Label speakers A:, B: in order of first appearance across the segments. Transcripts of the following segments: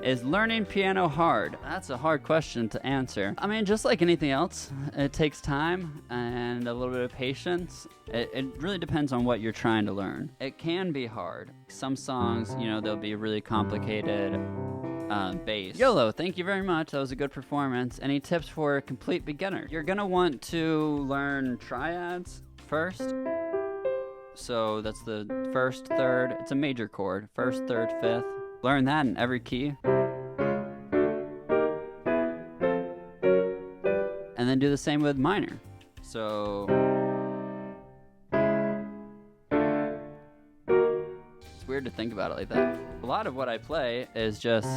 A: Is learning piano hard? That's a hard question to answer. I mean, just like anything else, it takes time and a little bit of patience. It really depends on what you're trying to learn. It can be hard. Some songs, you know, they'll be really complicated. Bass. YOLO, thank you very much. That was a good performance. Any tips for a complete beginner? You're gonna want to learn triads first. So that's the first, third. It's a major chord. First, third, fifth. Learn that in every key. And then do the same with minor. So it's weird to think about it like that. A lot of what I play is just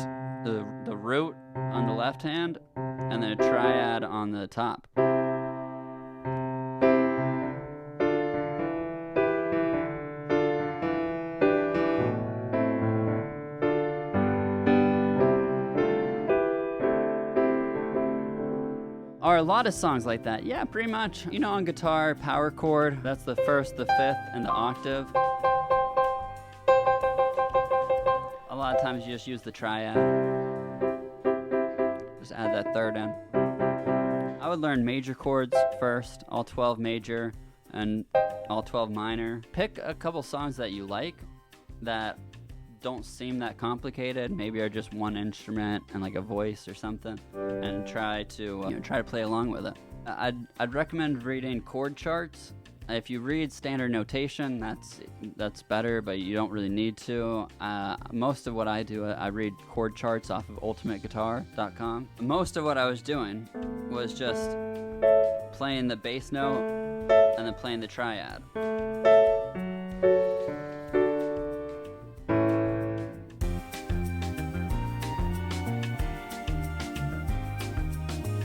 A: the root on the left hand and then a triad on the top. Are a lot of songs like that? Yeah, pretty much. You know, on guitar, power chord, that's the first, the fifth, and the octave. A lot of times you just use the triad. Just add that third in. I would learn major chords first, all 12 major and all 12 minor. Pick a couple songs that you like that don't seem that complicated, maybe are just one instrument and like a voice or something, and try to play along with it. I'd recommend reading chord charts. If you read standard notation, that's better, but you don't really need to. Most of what I do, I read chord charts off of ultimateguitar.com. Most of what I was doing was just playing the bass note and then playing the triad.